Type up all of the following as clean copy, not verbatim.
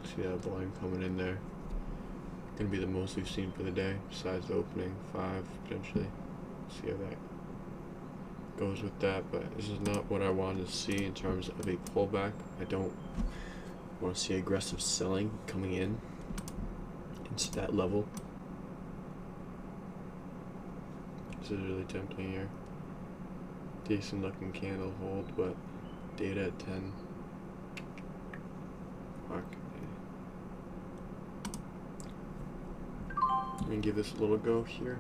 See that volume coming in there. Gonna be the most we've seen for the day, besides the opening 5 potentially. See how that goes with that, but this is not what I wanted to see in terms of a pullback. I don't want to see aggressive selling coming in into that level. This is really tempting here. Decent looking candle hold, but data at 10. Fuck. I'm gonna give this a little go here.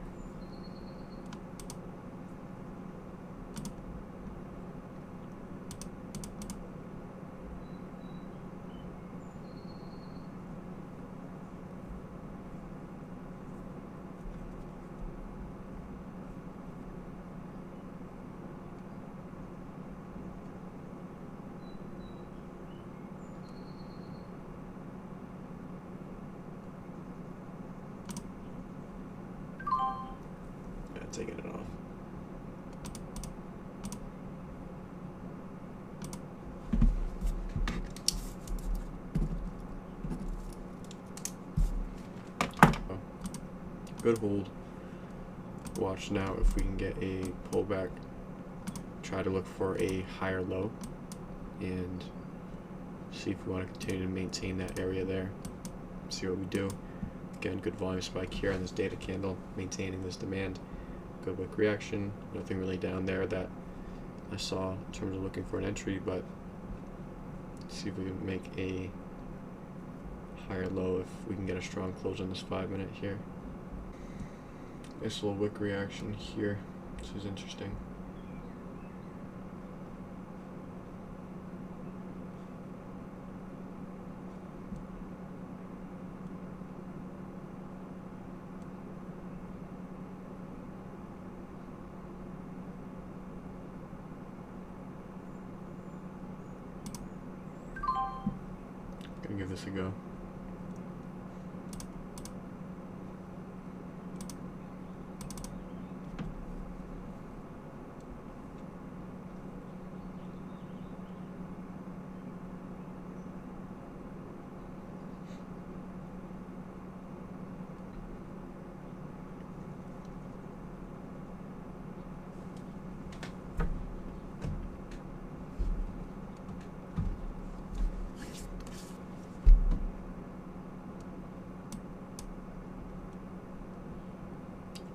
Taking it off. Oh. Good hold. Watch now if we can get a pullback. Try to look for a higher low and see if we want to continue to maintain that area there. See what we do. Again, good volume spike here on this data candle, maintaining this demand. Good wick reaction, nothing really down there that I saw in terms of looking for an entry, but see if we can make a higher low if we can get a strong close on this 5 minute here. Nice little wick reaction here. This is interesting. Give this a go.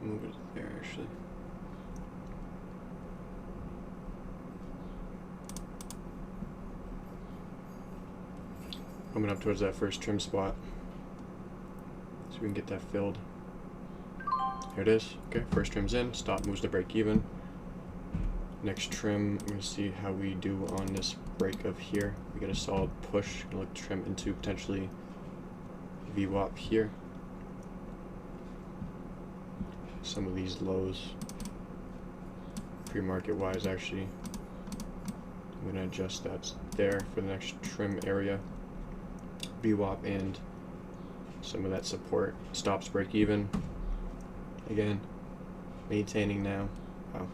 Move it there actually. Coming up towards that first trim spot so we can get that filled. Here it is. Okay, first trim's in. Stop moves to break even. Next trim, we're gonna see how we do on this break of here. We get a solid push. Gonna look to trim into potentially VWAP here. Some of these lows pre-market wise actually. I'm going to adjust that there for the next trim area. VWAP and some of that support stops break even. Again, maintaining now. Wow.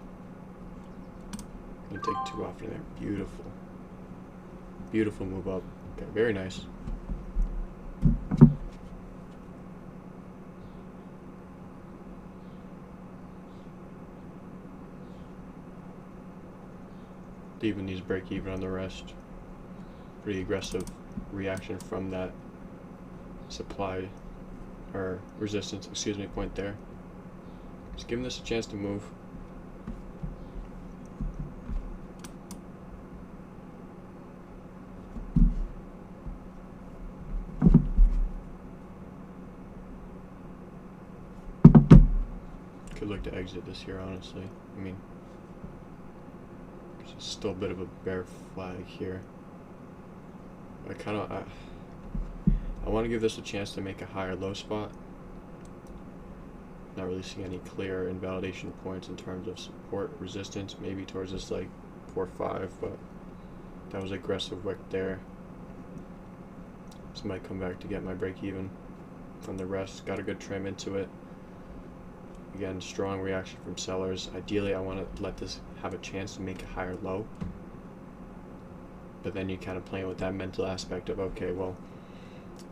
Gonna take 2 off in there. Beautiful. Beautiful move up. Okay, very nice. Even these break even on the rest. Pretty aggressive reaction from that supply or resistance, excuse me, point there. Just giving this a chance to move. Could look to exit this here, honestly. I mean, there's still a bit of a bear flag here. I want to give this a chance to make a higher low spot. Not really seeing any clear invalidation points in terms of support, resistance, maybe towards this like 4-5, but that was aggressive wick there. This might come back to get my break even from the rest. Got a good trim into it. Again, strong reaction from sellers. Ideally, I want to let this have a chance to make a higher low. But then you kind of playing with that mental aspect of, okay, well,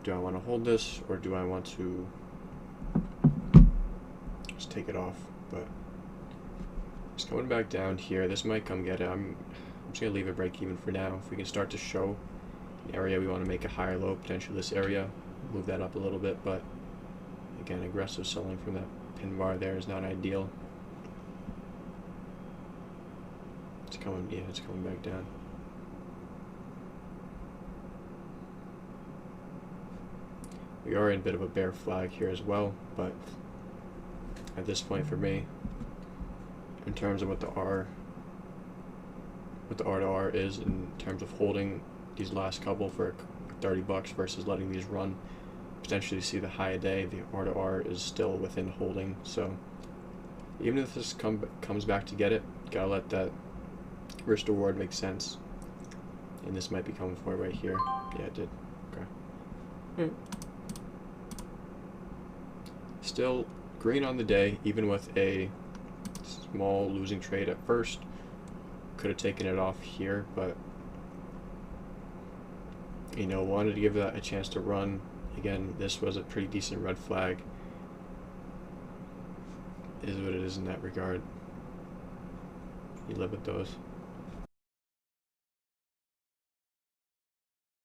do I want to hold this or do I want to just take it off? But just coming back down here, this might come get it. I'm just gonna leave it break even for now. If we can start to show an area we want to make a higher low, potentially this area, move that up a little bit. But again, aggressive selling from that pin bar there is not ideal. It's coming, yeah, it's coming back down. We are in a bit of a bear flag here as well, but at this point for me, in terms of what the R to R is, in terms of holding these last couple for 30 bucks versus letting these run, potentially see the high a day, the R to R is still within holding. So even if this comes back to get it, gotta let that risk reward make sense. And this might be coming for it right here. Yeah, it did. Okay. Still green on the day, even with a small losing trade at first. Could have taken it off here, but you know, wanted to give that a chance to run. Again, this was a pretty decent red flag. Is what it is in that regard. You live with those.